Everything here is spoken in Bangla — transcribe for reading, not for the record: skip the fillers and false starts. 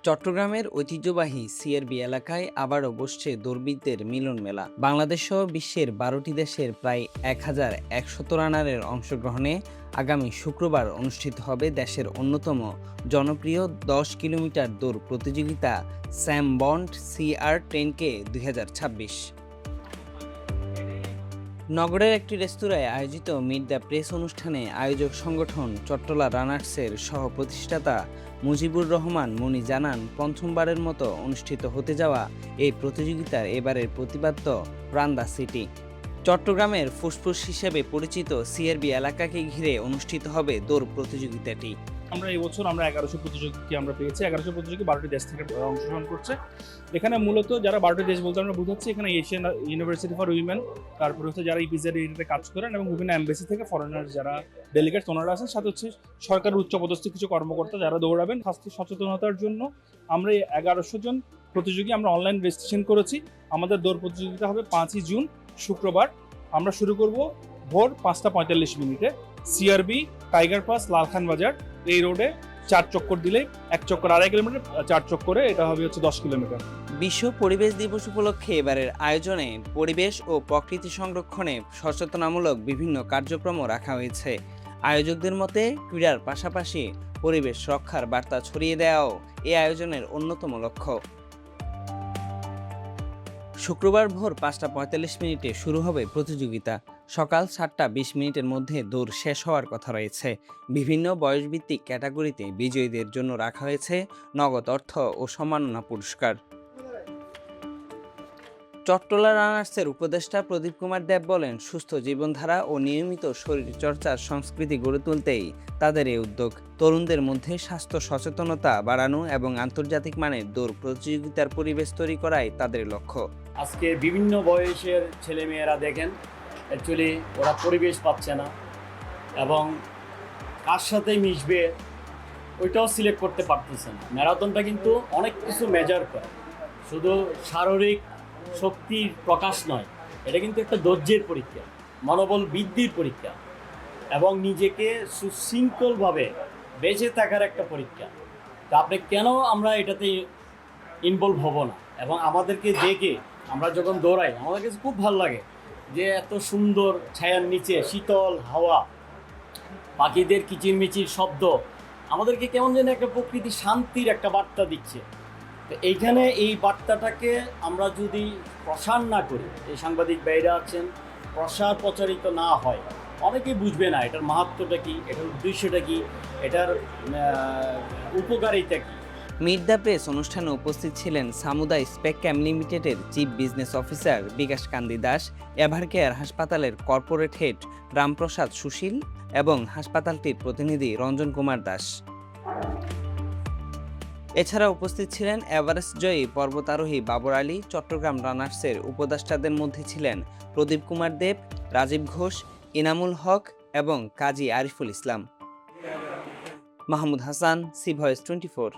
চট্টগ্রামের ঐতিহ্যবাহী সিআরবি এলাকায় আবারও বসছে দৌড়বিদদের মিলন মেলা। বাংলাদেশ সহ বিশ্বের ১২টি দেশের প্রায় ১,১০০ রানারের অংশগ্রহণে আগামী শুক্রবার অনুষ্ঠিত হবে দেশের অন্যতম জনপ্রিয় ১০ কিলোমিটার দৌড় প্রতিযোগিতা স্যাম বন্ড CR10K ২০২৬। নগরের একটি রেস্তোরাঁয় আয়োজিত মিট দ্য প্রেস অনুষ্ঠানে আয়োজক সংগঠন চট্টলা রানার্সের সহ প্রতিষ্ঠাতা মুজিবুর রহমান মনি জানান, প্রথমবারের মতো অনুষ্ঠিত হতে যাওয়া এই প্রতিযোগিতার এবারের প্রতিপাদ্য প্রান্দা সিটি। চট্টগ্রামের ফুসফুস হিসেবে পরিচিত সিআরবি এলাকাকে ঘিরে অনুষ্ঠিত হবে দৌড় প্রতিযোগিতাটি। আমরা এই বছর ১১০০ প্রতিযোগী আমরা পেয়েছি। ১১০০ প্রতিযোগী ১২টি দেশ থেকে অংশগ্রহণ করছে। এখানে মূলত যারা ১২টি দেশ বলতে আমরা বুঝাচ্ছি এখানে এশিয়ান ইউনিভার্সিটি ফর উইমেন, তারপরে হচ্ছে যারা ইপিজেড এরিয়াতে কাজ করেন এবং বিভিন্ন এমবেসি থেকে ফরেনার যারা ডেলিগেটস ওনারা আছেন, সাথে হচ্ছে সরকারের উচ্চপদস্থ কিছু কর্মকর্তা যারা দৌড়াবেন। স্বাস্থ্য সচেতনতার জন্য আমরা এই ১১০০ জন প্রতিযোগী আমরা অনলাইন রেজিস্ট্রেশন করেছি। আমাদের দৌড় প্রতিযোগিতা হবে ৫ই জুন শুক্রবার। আমরা শুরু করব ভোর ৫টা ৪৫ সিআরবি টাইগার পাস লালখান বাজার এই রোডে ৪ চক্কর দিলে ১ চক্কর ২.৫ কিলোমিটার, ৪ চক্করে এটা হবে হচ্ছে ১০ কিলোমিটার। বিশ্ব পরিবেশ দিবস উপলক্ষে এবারের আয়োজনে পরিবেশ ও প্রকৃতি সংরক্ষণে সচেতনামূলক বিভিন্ন কার্যক্রমও রাখা হয়েছে। আয়োজকদের মতে ক্রীড়ার পাশাপাশি পরিবেশ রক্ষার বার্তা ছড়িয়ে দেওয়াও এই আয়োজনের অন্যতম লক্ষ্য। শুক্রবার ভোর ৫টা ৪৫ শুরু হবে প্রতিযোগিতা। সকাল ৭টা ২০ মধ্যে দৌড় শেষ হওয়ার কথা রয়েছে। বিভিন্ন বয়সভিত্তিক ক্যাটাগরিতে বিজয়ীদের জন্য রাখা হয়েছে নগদ অর্থ ও সম্মাননা পুরস্কার। চট্টলা রানার্সের উপদেষ্টা প্রদীপ কুমার দেব বলেন, সুস্থ জীবনধারা ও নিয়মিত শরীরচর্চার সংস্কৃতি গড়ে তুলতেই তাদের এই উদ্যোগ। তরুণদের মধ্যে স্বাস্থ্য সচেতনতা বাড়ানো এবং আন্তর্জাতিক মানের দৌড় প্রতিযোগিতার পরিবেশ তৈরি করাই তাদের লক্ষ্য। আজকে বিভিন্ন বয়সের ছেলেমেয়েরা দেখেন অ্যাকচুয়ালি ওরা পরিবেশ পাচ্ছে না এবং কার সাথে মিশবে ওইটাও সিলেক্ট করতে পারতেছে না। ম্যারাথনটা কিন্তু অনেক কিছু মেজার করে, শুধু শারীরিক শক্তির প্রকাশ নয়, এটা কিন্তু একটা ধৈর্যের পরীক্ষা, মনোবল বৃদ্ধির পরীক্ষা এবং নিজেকে সুশৃঙ্খলভাবে বেঁচে থাকার একটা পরীক্ষা। তা আপনি কেন আমরা এটাতে ইনভলভ হব না? এবং আমাদেরকে দেখে আমরা যখন দৌড়াই আমাদের কাছে খুব ভালো লাগে যে এত সুন্দর ছায়ার নিচে শীতল হাওয়া, পাখিদের কিচিরমিচির শব্দ আমাদেরকে কেমন যেন একটা প্রকৃতি শান্তির একটা বার্তা দিচ্ছে। তো এইখানে এই বার্তাটাকে আমরা যদি প্রসার না করি, এই সাংবাদিক ভাইরা আছেন, প্রচারিত না হয়, অনেকেই বুঝবে না এটার মাহাত্ম্যটা কী, এটার উদ্দেশ্যটা কী, এটার উপকারিতা কী। মিট দ্য প্রেস অনুষ্ঠানে উপস্থিত ছিলেন সামুদা স্পেকক্যাম লিমিটেডের চিফ বিজনেস অফিসার বিকাশ কান্তি দাস, এভারকেয়ার হাসপাতালের কর্পোরেট হেড রামপ্রসাদ সুশীল এবং হাসপাতালটির প্রতিনিধি রঞ্জন কুমার দাস। এছাড়া উপস্থিত ছিলেন এভারেস্ট জয়ী পর্বতারোহী বাবর আলী। চট্টগ্রাম রানার্সের উপদেষ্টাদের মধ্যে ছিলেন প্রদীপ কুমার দেব, রাজীব ঘোষ, ইনামুল হক এবং কাজী আরিফুল ইসলাম। Mahmud Hasan, C voice 24।